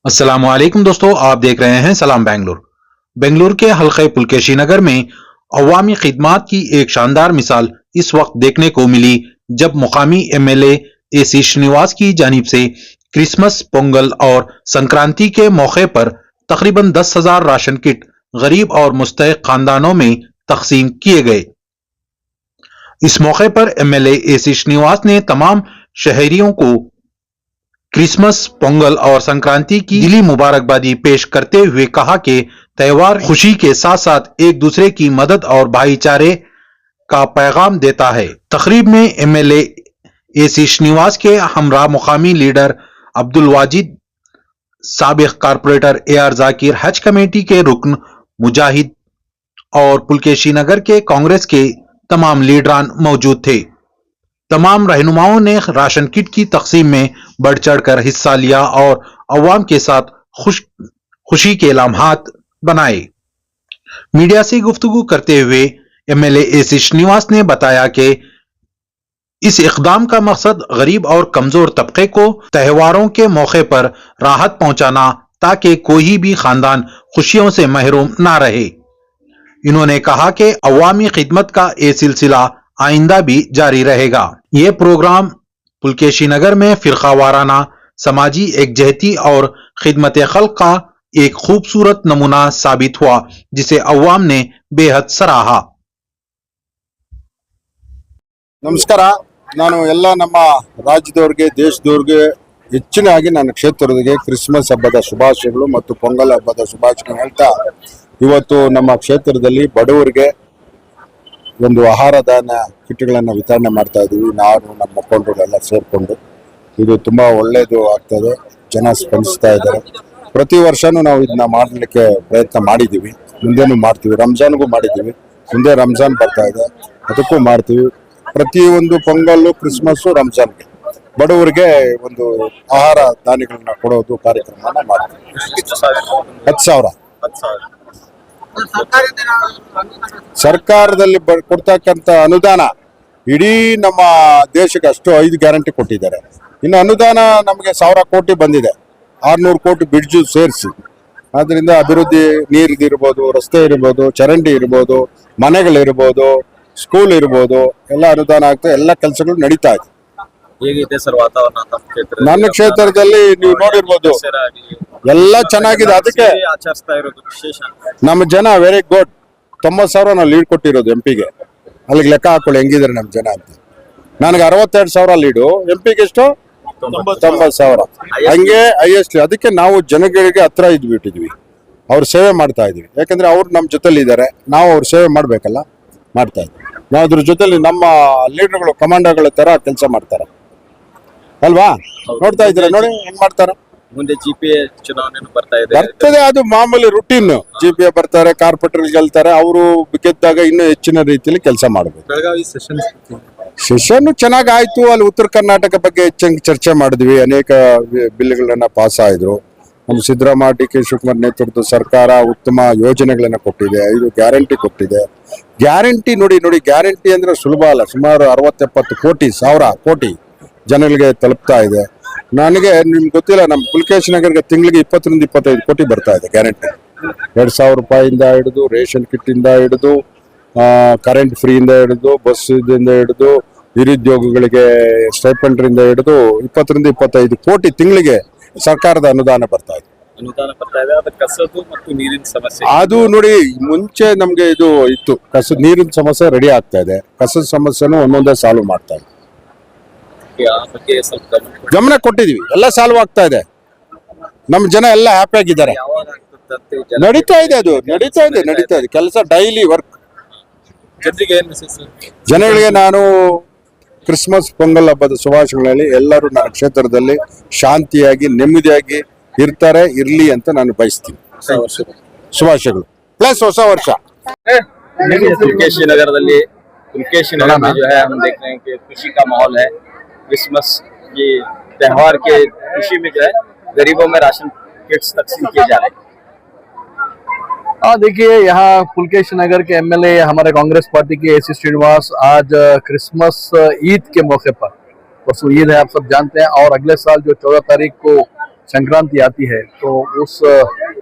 अस्सलामुअलैकुम दोस्तों, आप देख रहे हैं सलाम बेंगलुरु। बेंगलुरु के हल्के पुलकेशी नगर में अवामी खिदमात की एक शानदार मिसाल इस वक्त देखने को मिली जब मुकामी एमएलए एसी श्रीनिवास की जानिब से क्रिसमस, पोंगल और संक्रांति के मौके पर तकरीबन 10,000 राशन किट गरीब और मुस्तहिक खानदानों में तकसीम किए गए। इस मौके पर एमएलए एसी श्रीनिवास ने तमाम शहरियों को क्रिसमस, पोंगल और संक्रांति की दिली मुबारकबादी पेश करते हुए कहा कि त्योहार खुशी के साथ साथ एक दूसरे की मदद और भाईचारे का पैगाम देता है। तकरीब में एमएलए एसी श्रीनिवास के हमरा मुकामी लीडर अब्दुल वाजिद, साबिक कारपोरेटर एआर जाकिर, हज कमेटी के रुकन मुजाहिद और पुलकेशी नगर के कांग्रेस के तमाम लीडरान मौजूद थे। तमाम रहनुमाओं ने राशन किट की तकसीम में बढ़ चढ़कर हिस्सा लिया और अवाम के साथ खुशी के लम्हात बनाए। मीडिया से गुफ्तगू करते हुए एमएलए एसी श्रीनिवास ने बताया कि इस इकदाम का मकसद गरीब और कमजोर तबके को त्योहारों के मौके पर राहत पहुंचाना ताकि कोई भी खानदान खुशियों से महरूम ना रहे। इन्होंने कहा कि अवामी खिदमत का ये सिलसिला आइंदा भी जारी रहेगा। ये प्रोग्राम पुलकेशी नगर में फिरका वाराना समाजी एकजहती और खिदमत खल्क का एक खूबसूरत नमूना साबित हुआ, जिसे अवाम ने बेहद सराहा। ನಮಸ್ಕಾರ. ನಾನು ಎಲ್ಲ ನಮ್ಮ ರಾಜ್ಯದವರಿಗೆ, ದೇಶದವರಿಗೆ, ಹೆಚ್ಚಿನಾಗಿ ನನ್ನ ಕ್ಷೇತ್ರದವರಿಗೆ ಕ್ರಿಸ್ಮಸ್ ಹಬ್ಬದ ಶುಭಾಶಯಗಳು ಮತ್ತು ಪೊಂಗಲ್ ಹಬ್ಬದ ಶುಭಾಶಯಗಳು ಹೇಳ್ತಾ, ಇವತ್ತು ನಮ್ಮ ಕ್ಷೇತ್ರದಲ್ಲಿ ಬಡವರಿಗೆ ಒಂದು ಆಹಾರ ಧಾನ್ಯ ಕಿಟ್ಗಳನ್ನು ವಿತರಣೆ ಮಾಡ್ತಾ ಇದ್ದೀವಿ. ನಾನು ನಮ್ಮ ಮುಖಂಡರುಗಳೆಲ್ಲ ಸೇರಿಕೊಂಡು ಇದು ತುಂಬ ಒಳ್ಳೆಯದು ಆಗ್ತದೆ. ಜನ ಸ್ಪಂದಿಸ್ತಾ ಇದ್ದಾರೆ. ಪ್ರತಿ ವರ್ಷವೂ ನಾವು ಇದನ್ನ ಮಾಡಲಿಕ್ಕೆ ಪ್ರಯತ್ನ ಮಾಡಿದ್ದೀವಿ, ಮುಂದೆನೂ ಮಾಡ್ತೀವಿ. ರಂಜಾನ್ಗೂ ಮಾಡಿದ್ದೀವಿ, ಮುಂದೆ ರಂಜಾನ್ ಬರ್ತಾ ಇದೆ, ಅದಕ್ಕೂ ಮಾಡ್ತೀವಿ. ಪ್ರತಿಯೊಂದು ಪೊಂಗಲ್ಲು, ಕ್ರಿಸ್ಮಸ್ಸು, ರಂಜಾನ್ಗೆ ಬಡವರಿಗೆ ಒಂದು ಆಹಾರ ಧಾನ್ಯಗಳನ್ನ ಕೊಡೋದು ಕಾರ್ಯಕ್ರಮನ ಮಾಡ್ತೀವಿ. 10,000 ಸರ್ಕಾರದಲ್ಲಿ ಕೊಡ್ತಕ್ಕಂಥ ಅನುದಾನ ಇಡೀ ನಮ್ಮ ದೇಶಕ್ಕೆ ಅಷ್ಟು 5 ಗ್ಯಾರಂಟಿ ಕೊಟ್ಟಿದ್ದಾರೆ. ಇನ್ನು ಅನುದಾನ ನಮಗೆ 1,000 ಕೋಟಿ ಬಂದಿದೆ, 600 ಕೋಟಿ ಬ್ರಿಡ್ಜು ಸೇರಿಸಿ. ಅದರಿಂದ ಅಭಿವೃದ್ಧಿ, ನೀರಿದಿರ್ಬೋದು, ರಸ್ತೆ ಇರ್ಬೋದು, ಚರಂಡಿ ಇರ್ಬೋದು, ಮನೆಗಳಿರ್ಬೋದು, ಸ್ಕೂಲ್ ಇರ್ಬೋದು, ಎಲ್ಲ ಅನುದಾನ ಆಗ್ತದೆ. ಎಲ್ಲ ಕೆಲಸಗಳು ನಡೀತಾ ಇದೆ. ಹೇಗಿದೆ ಸರ್ ವಾತಾವರಣ ನನ್ನ ಕ್ಷೇತ್ರದಲ್ಲಿ? ನೀವು ನೋಡಿರ್ಬೋದು, ಎಲ್ಲ ಚೆನ್ನಾಗಿದೆ. ಅದಕ್ಕೆ ಆಚರಿಸ್ತಾ ಇರೋದು ವಿಶೇಷ. ನಮ್ಮ ಜನ ವೆರಿ ಗುಡ್. 90,000 ನಾವು ಲೀಡ್ ಕೊಟ್ಟಿರೋದು ಎಂಪಿಗೆ. ಅಲ್ಲಿಗೆ ಲೆಕ್ಕ ಹಾಕೊಳ್ಳಿ ಹೆಂಗಿದ್ರೆ ನಮ್ಮ ಜನ ಅಂತ. ನನಗೆ 62,000 ಲೀಡು, ಎಂಪಿಗೆ ಎಷ್ಟು? 90,000. ಹಂಗೆ ಹೈಯೆಸ್ಟ್. ಅದಕ್ಕೆ ನಾವು ಜನಗಳಿಗೆ ಹತ್ರ ಇದ್ಬಿಟ್ಟಿದ್ವಿ, ಅವ್ರ ಸೇವೆ ಮಾಡ್ತಾ ಇದೀವಿ. ಯಾಕಂದ್ರೆ ಅವ್ರು ನಮ್ಮ ಜೊತೆಲಿ ಇದ್ದಾರೆ, ನಾವು ಅವ್ರ ಸೇವೆ ಮಾಡ್ಬೇಕಲ್ಲ, ಮಾಡ್ತಾ ಇದ್ವಿ. ನಾವು ಅದ್ರ ಜೊತೆಲಿ ನಮ್ಮ ಲೀಡರ್ಗಳು, ಕಮಾಂಡರ್ಗಳ ತರ ಕೆಲಸ ಮಾಡ್ತಾರೆ ಅಲ್ವಾ? ನೋಡ್ತಾ ಇದ್ರೆ ನೋಡಿ ಹೆಂಗ್ ಮಾಡ್ತಾರ. ಮುಂದೆ ಜಿಪಿಎ ಚುನಾವಣೆ ಬರ್ತದೆ, ಅದು ಮಾಮೂಲಿ ರುಟೀನ್. ಜಿಪಿಎ ಬರ್ತಾರೆ, ಕಾರ್ಪೊರೇಟರ್ ಗೆಲ್ತಾರೆ, ಅವರು ಗೆದ್ದಾಗ ಇನ್ನೂ ಹೆಚ್ಚಿನ ರೀತಿಯಲ್ಲಿ ಕೆಲಸ ಮಾಡಬೇಕು. ಸೆಷನ್ ಚೆನ್ನಾಗಿ ಆಯ್ತು. ಅಲ್ಲಿ ಉತ್ತರ ಕರ್ನಾಟಕ ಬಗ್ಗೆ ಹೆಚ್ಚಾಗಿ ಚರ್ಚೆ ಮಾಡಿದ್ವಿ. ಅನೇಕ ಬಿಲ್ಗಳನ್ನ ಪಾಸ್ ಆಯ್ತು. ನಮ್ಮ ಸಿದ್ದರಾಮಯ್ಯ, ಡಿ ಕೆ ಶಿವಕುಮಾರ್ ನೇತೃತ್ವದ ಸರ್ಕಾರ ಉತ್ತಮ ಯೋಜನೆಗಳನ್ನ ಕೊಟ್ಟಿದೆ. 5 ಗ್ಯಾರಂಟಿ ಕೊಟ್ಟಿದೆ. ಗ್ಯಾರಂಟಿ ನೋಡಿ ಗ್ಯಾರಂಟಿ ಅಂದ್ರೆ ಸುಲಭ ಅಲ್ಲ. ಸುಮಾರು 60-70 ಕೋಟಿ, 1,000 ಕೋಟಿ ಜನಗಳಿಗೆ ತಲುಪ್ತಾ ಇದೆ. ನನಗೆ ನಿಮ್ಗೆ ಗೊತ್ತಿಲ್ಲ, ನಮ್ಮ ಪುಲಕೇಶಿ ನಗರಕ್ಕೆ ತಿಂಗಳಿಗೆ 20-25 ಕೋಟಿ ಬರ್ತಾ ಇದೆ ಗ್ಯಾರಂಟಿ. 2,000 ರೂಪಾಯಿಂದ ಹಿಡಿದು, ರೇಷನ್ ಕಿಟ್ ಇಂದ ಹಿಡಿದು, ಕರೆಂಟ್ ಫ್ರೀಯಿಂದ ಹಿಡಿದು, ಬಸ್ ಇಂದ ಹಿಡಿದು, ನಿರುದ್ಯೋಗಿಗಳಿಗೆ ಸ್ಟೈಪೆಂಡ್ರಿಂದ ಹಿಡಿದು 20-25 ಕೋಟಿ ತಿಂಗಳಿಗೆ ಸರ್ಕಾರದ ಅನುದಾನ ಬರ್ತಾ ಇದೆ. ಅದು ನೋಡಿ, ಮುಂಚೆ ನಮ್ಗೆ ಇದು ಇತ್ತು, ಕಸದ ನೀರಿನ ಸಮಸ್ಯೆ ರೆಡಿ ಆಗ್ತಾ ಇದೆ. ಕಸದ ಸಮಸ್ಯೆನೂ ಒಂದೊಂದೇ ಸಾಲ್ವ್ ಮಾಡ್ತಾ ಇದೆ. ಗಮನ ಕೊಟ್ಟಿದೀವಿ, ಎಲ್ಲ ಸಾಲ್ವ್ ಆಗ್ತಾ ಇದೆ. ನಮ್ಮ ಜನ ಎಲ್ಲ ಹ್ಯಾಪಿ ಆಗಿದ್ದಾರೆ. ನಡೀತಾ ಇದೆ, ಅದು ನಡೀತಾ ಇದೆ ಕೆಲಸ, ಡೈಲಿ ವರ್ಕ್. ಜನಗಳಿಗೆ ನಾನು ಕ್ರಿಸ್ಮಸ್, ಪೊಂಗಲ್ ಹಬ್ಬದ ಶುಭಾಶಯಗಳಲ್ಲಿ ಎಲ್ಲರೂ ನನ್ನ ಕ್ಷೇತ್ರದಲ್ಲಿ ಶಾಂತಿಯಾಗಿ, ನೆಮ್ಮದಿಯಾಗಿ ಇರ್ಲಿ ಅಂತ ನಾನು ಬಯಸ್ತೀನಿ. ಶುಭಾಶಯಗಳು ಪ್ಲಸ್ ಹೊಸ ವರ್ಷ. पुलकेशी नगर में जो है हम देख रहे हैं कि खुशी का माहौल है। क्रिसमस की त्योहार के खुशी में जो है गरीबों में राशन किट्स तकसीम किए जा रहे हैं। देखिए, यहाँ पुलकेशी नगर के एमएलए हमारे कांग्रेस पार्टी के एसी श्रीनिवास आज क्रिसमस ईद के मौके पर, परसों ईद है आप सब जानते हैं, और अगले साल जो 14 तारीख को संक्रांति आती है, तो उस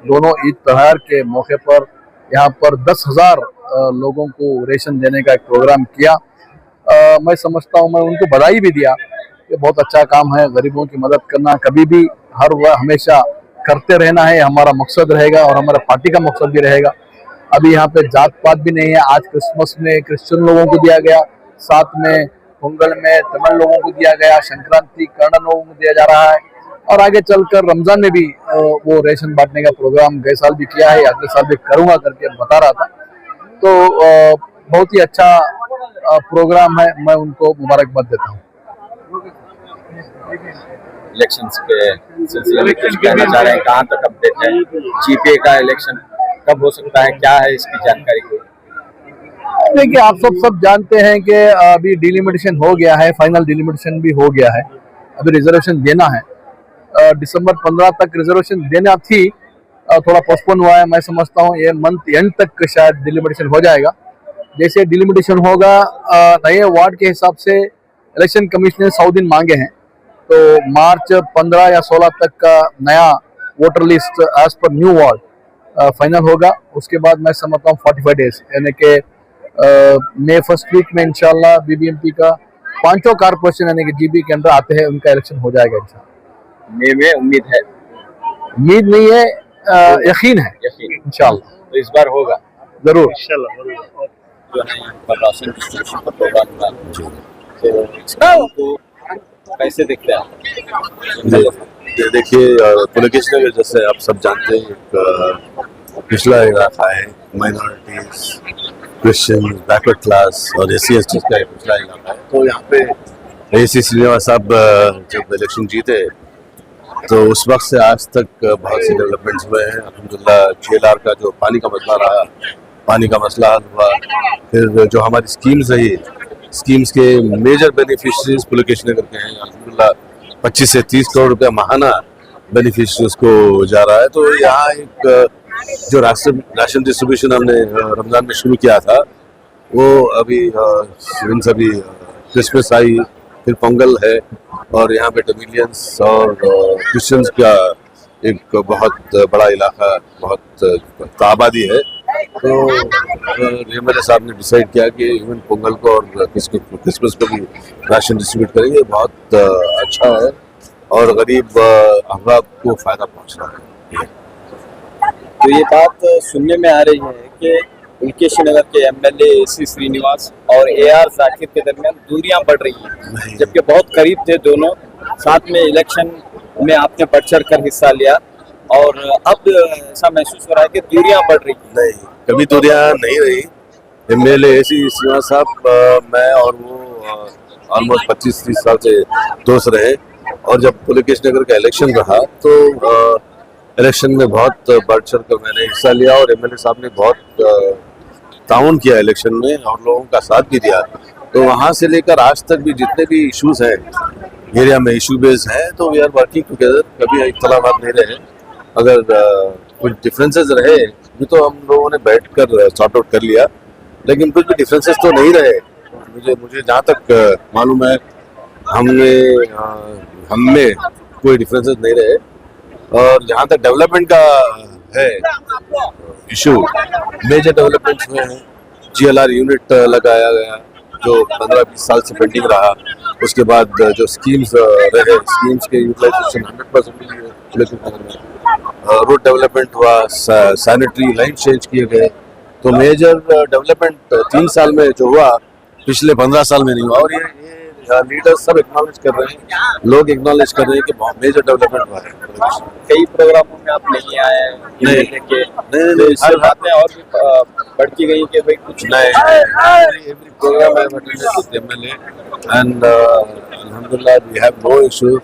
दोनों ईद त्योहार के मौके पर यहाँ पर 10,000 लोगों को रेशन देने का एक प्रोग्राम किया। मैं समझता हूँ, मैं उनको बधाई भी दिया, ये बहुत अच्छा काम है। गरीबों की मदद करना कभी भी हमेशा करते रहना है, हमारा मकसद रहेगा और हमारा पार्टी का मकसद भी रहेगा। अभी यहाँ पे जात पात भी नहीं है। आज क्रिसमस में क्रिश्चियन लोगों को दिया गया, साथ में पोंगल में तमिल लोगों को दिया गया, संक्रांति कन्नड़ लोगों को दिया जा रहा है, और आगे चलकर रमजान में भी वो रेशन बांटने का प्रोग्राम गए साल भी किया है, अगले साल भी करूंगा करके बता रहा था। तो बहुत ही अच्छा प्रोग्राम है, मैं उनको मुबारकबाद देता हूँ। इलेक्शंस के सिलसिले में कुछ कहना चाह रहे हैं, कहाँ तक अपडेट है? जीपीए का इलेक्शन कब हो सकता है, क्या है इसकी जानकारी को? देखिए, आप सब जानते हैं कि अभी डिलिमिटेशन हो गया है, फाइनल डिलिमिटेशन भी हो गया है। अभी रिजर्वेशन देना है, दिसंबर 15 तक रिजर्वेशन देना थी, थोड़ा पोस्टपोन हुआ है। मैं समझता हूँ ये मंथ एंड तक शायद डिलिमिटेशन हो जाएगा। जैसे डिलिमिटेशन होगा, नए वार्ड के हिसाब से इलेक्शन कमीशन ने 100 दिन मांगे हैं, तो मार्च 15 या 16 तक का नया voter list as per new ward final होगा। उसके बाद मैं समझता हूँ 45 डेज, यानी कि मई फर्स्ट वीक में इंशाल्लाह बीबीएमपी का 5 कारपोरेशन यानी कि जीबी के अंदर आते हैं, उनका इलेक्शन हो जाएगा इंशाल्लाह। मई में उम्मीद है? उम्मीद नहीं है, यकीन है, यकीन इंशाल्लाह। तो इस बार होगा जरूर। जो है यहाँ पर राशन डिस्ट्रीब्यूशन का प्रोग्राम था, तो इसको कैसे देखते हैं? देखिए, पुलकेश नगर जैसे आप सब जानते हैं एक पिछड़ा इलाका है, माइनॉरिटीज, क्रिश्चियन, बैकवर्ड क्लास और SC/ST का एक पिछड़ा इलाका है। तो यहाँ पे AC श्रीनिवास साहब जब इलेक्शन जीते तो उस वक्त से आज तक बहुत सी डेवलपमेंट्स हुए हैं। अल्हम्दुलिल्लाह JLR का जो पानी का मसला रहा, पानी का मसला हल हुआ। फिर जो हमारी स्कीम्स रही, स्कीम्स के मेजर बेनिफिशरीज पुलकेश नगर के हैं। अल्हम्दुलिल्लाह 25 से 30 करोड़ रुपया माहाना बेनिफिशरीज को जा रहा है। तो यहाँ एक जो राशन डिस्ट्रीब्यूशन हमने रमज़ान में शुरू किया था, वो अभी सभी क्रिसमस आई, फिर पोंगल है, और यहाँ पे तमिलियंस और क्रिश्चियंस का एक बहुत बड़ा इलाका, बहुत आबादी है। तो MLA साहब ने डिसाइड किया कि इवन पोंगल को और क्रिसमस को भी राशन डिस्ट्रीब्यूट करेंगे। बहुत अच्छा है और गरीब अहबाब को फ़ायदा पहुँच रहा है। तो ये बात सुनने में आ रही है कि पुलकेश नगर के MLA AC श्रीनिवास और AR जाकिर के दरमियान दूरियां बढ़ रही हैं, जबकि बहुत करीब थे दोनों, साथ में इलेक्शन में आपने बढ़ चढ़ कर हिस्सा लिया, और अब ऐसा महसूस हो रहा है कि दूरियां बढ़ रही हैं। नहीं, कभी दूरियां नहीं रही। MLA AC श्रीनिवास साहब, मैं और वो ऑलमोस्ट 25-30 साल से दोस्त रहे, और जब पुलकेश नगर का इलेक्शन रहा तो इलेक्शन में बहुत बढ़ चढ़ कर मैंने हिस्सा लिया, और MLA साहब ने बहुत ताउन किया इलेक्शन में और लोगों का साथ भी दिया। तो वहाँ से लेकर आज तक भी जितने भी इश्यूज हैं एरिया में, इशू बेस्ड हैं, तो वी आर वर्किंग टुगेदर। कभी इख्तलाफात नहीं रहे। अगर कुछ डिफरेंसेस रहे भी तो हम लोगों ने बैठ कर सॉर्ट आउट कर लिया, लेकिन कुछ भी डिफरेंसेस तो नहीं रहे। मुझे जहाँ तक मालूम है, हमें कोई डिफरेंसेस नहीं रहे। और जहाँ तक डेवलपमेंट का है इशू, मेजर डेवलपमेंट्स हुए हैं। GLR यूनिट लगाया गया जो 15-20 साल से पेंडिंग रहा। उसके बाद जो स्कीम्स रहे, स्कीम्स के यूटिलाइजेशन 100% मिली है। रोड डेवलपमेंट हुआ, सैनिटरी लाइन चेंज किए गए। तो मेजर डेवलपमेंट 3 साल में जो हुआ, पिछले 15 साल में नहीं हुआ। और ये लीडर्स सब एक्नॉलेज कर रहे हैं, लोग एक्नॉलेज कर रहे हैं कि बहुत मेजर डेवलपमेंट हुआ है। कई प्रोग्रामों में आप नहीं आए, नहीं, हर बातें और भी बढ़ती गई कि भाई कुछ एवरी प्रोग्राम है MLA, एंड अल्हम्दुलिल्लाह वी हैव नो इशू।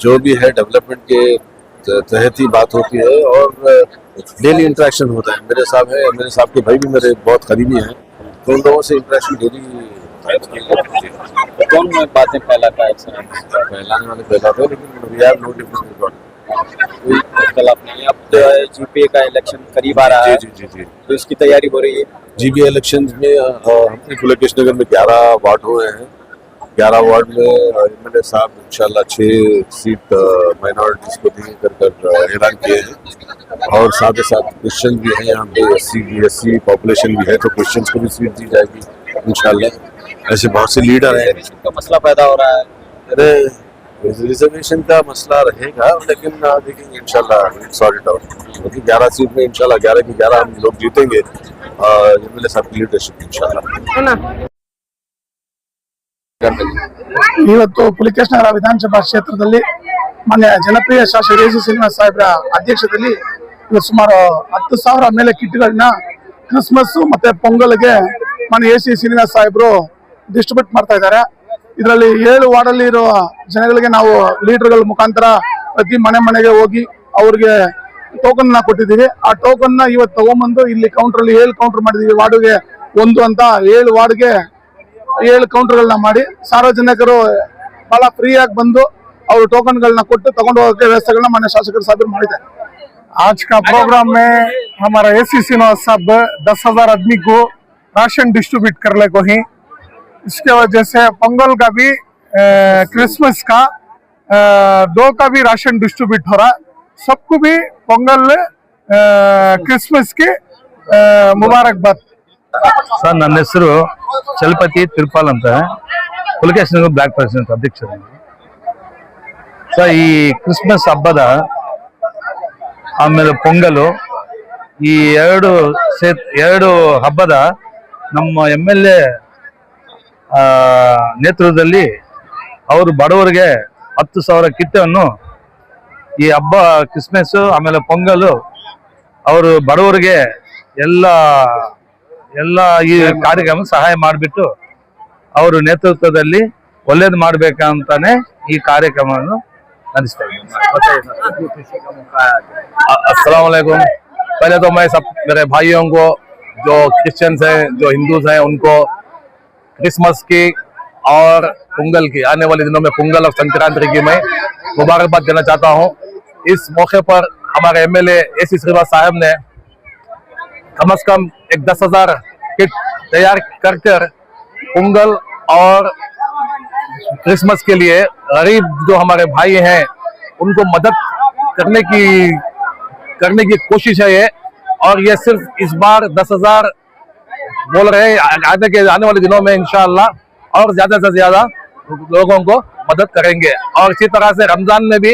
जो भी है डेवलपमेंट के तहत ही बात होती है, और डेली इंटरेक्शन होता है। मेरे साहब है, मेरे साहब के भाई भी मेरे बहुत करीबी हैं, तो उन लोगों से इंटरेक्शन डेली है। कौन बातें फैलाता है? फैलाने वाले फैलाते हैं, लेकिन वी हैव नो डिफरेंस। कोई इख्तलाफ नहीं है। अब जो है GPA का इलेक्शन करीब आ रहा है, जी। तो इसकी तैयारी हो रही है। GPA इलेक्शन में हमारे पुलकेश नगर में 11 वार्ड हुए हैं, 11 वार्ड में एमएलए साहब इंशाल्लाह 6 सीट माइनॉरिटीज को दिए कर ऐलान किए हैं और साथ ही साथ क्रिश्चियन भी है यहाँ पे SC पॉपुलेशन भी है तो क्रिश्चियंस को भी सीट दी जाएगी इंशाल्लाह। ऐसे बहुत से लीडर हैं। का मसला पैदा हो रहा है। अरे रिजर्वेशन का मसला रहेगा लेकिन देखेंगे इंशाल्लाह सॉर्ट इट आउट। क्योंकि 11 सीट में इंशाल्लाह 11 की 11 हम लोग जीतेंगे एमएलए साहब की लीडरशिप इंशाल्लाह। ಇವತ್ತು ಪುಲಿಕೇಶ್ ನಗರ ವಿಧಾನಸಭಾ ಕ್ಷೇತ್ರದಲ್ಲಿ ಮಾನ್ಯ ಜನಪ್ರಿಯ ಶಾಸಕ ಎಸಿ ಶ್ರೀನಿವಾಸ್ ಸಾಹೇಬ್ರ ಅಧ್ಯಕ್ಷತೆಯಲ್ಲಿ ಸುಮಾರು 10,000 ಮೇಲೆ ಕಿಟ್ಗಳನ್ನ ಕ್ರಿಸ್ಮಸ್ ಮತ್ತೆ ಪೊಂಗಲ್ಗೆ ಮಾನ್ಯ ಎಸಿ ಶ್ರೀನಿವಾಸ್ ಸಾಹೇಬ್ರು ಡಿಸ್ಟ್ರಿಬ್ಯೂಟ್ ಮಾಡ್ತಾ ಇದ್ದಾರೆ। ಇದರಲ್ಲಿ 7 ವಾರ್ಡಲ್ಲಿ ಇರುವ ಜನಗಳಿಗೆ ನಾವು ಲೀಡರ್ಗಳ ಮುಖಾಂತರ ಪ್ರತಿ ಮನೆಗೆ ಹೋಗಿ ಅವ್ರಿಗೆ ಟೋಕನ್ ಕೊಟ್ಟಿದ್ದೀವಿ। ಆ ಟೋಕನ್ ಇವತ್ತು ತಗೊಂಡ್ಬಂದು ಇಲ್ಲಿ ಕೌಂಟರ್ ಅಲ್ಲಿ 7 ಕೌಂಟರ್ ಮಾಡಿದೀವಿ, ವಾರ್ಡ್ಗೆ 1 ಅಂತ 7 ವಾರ್ಡ್ಗೆ 7 ಕೌಂಟರ್ಗಳನ್ನ ಮಾಡಿ ಸಾರ್ವಜನಿಕರು ಬಹಳ ಫ್ರೀ ಆಗಿ ಬಂದು ಅವರು ಟೋಕನ್ಗಳನ್ನ ಕೊಟ್ಟು ತಗೊಂಡು ಹೋಗೋಕೆ ವ್ಯವಸ್ಥೆಗಳನ್ನ ಮಾನ್ಯ ಶಾಸಕರು ಸಾಹೇಬರು ಮಾಡಿದ್ದಾರೆ। आज का प्रोग्राम में हमारा एसी श्रीनिवास साहब 10,000 आदमी को राशन डिस्ट्रीब्यूट करने को ही, इसके वजह से पोंगल का भी क्रिसमस का 2 का भी राशन डिस्ट्रीब्यूट हो रहा। सबको भी पोंगल क्रिसमस के मुबारकबाद। ಸರ್, ನನ್ನ ಹೆಸರು ಚಲಪತಿ ತಿರುಪಾಲ್ ಅಂತ, ಪುಲಿಕೇಶ್ ನಗರ ಬ್ಲಾಕ್ ಪ್ರೆಸಿಡೆಂಟ್ ಅಧ್ಯಕ್ಷರು. ಸರ್, ಈ ಕ್ರಿಸ್ಮಸ್ ಹಬ್ಬದ ಆಮೇಲೆ ಪೊಂಗಲು ಈ ಎರಡು ಹಬ್ಬದ ನಮ್ಮ MLA ನೇತೃತ್ವದಲ್ಲಿ ಅವರು ಬಡವರಿಗೆ 10,000 ಕಿಟ್ಟನ್ನು ಈ ಹಬ್ಬ ಕ್ರಿಸ್ಮಸ್ ಆಮೇಲೆ ಪೊಂಗಲು ಅವರು ಬಡವರಿಗೆ ಎಲ್ಲ ಈ ಕಾರ್ಯಕ್ರಮ ಸಹಾಯ ಮಾಡಿಬಿಟ್ಟು ಅವರು ನೇತೃತ್ವದಲ್ಲಿ ಒಳ್ಳೇದು ಮಾಡ್ಬೇಕಂತಾನೆ ಈ ಕಾರ್ಯಕ್ರಮವನ್ನು ನಡೆಸ್ತಾ ಇದ್ದೀವಿ। अस्सलाम वालेकुम। पहले तो मैं सब मेरे भाइयों को जो क्रिश्चियंस हैं जो हिंदूज हैं उनको क्रिसमस की और पोंगल की आने वाले दिनों में पोंगल और संक्रांति की मैं मुबारकबाद देना चाहता हूँ। इस मौके पर हमारे MLA एसी श्रीनिवास साहब ने कम से कम एक 10,000 किट तैयार कर पोंगल और क्रिसमस के लिए गरीब जो हमारे भाई हैं उनको मदद करने की कोशिश है ये। और ये सिर्फ इस बार 10,000 बोल रहे हैं, आने वाले दिनों में इंशाअल्लाह और ज्यादा से ज्यादा लोगों को मदद करेंगे। और इसी तरह से रमजान में भी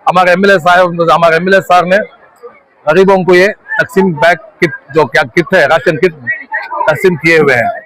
हमारे MLA साहब ने गरीबों को ये तकसीम बैग किट जो क्या किट है राशन किट तकसीम किए हुए हैं।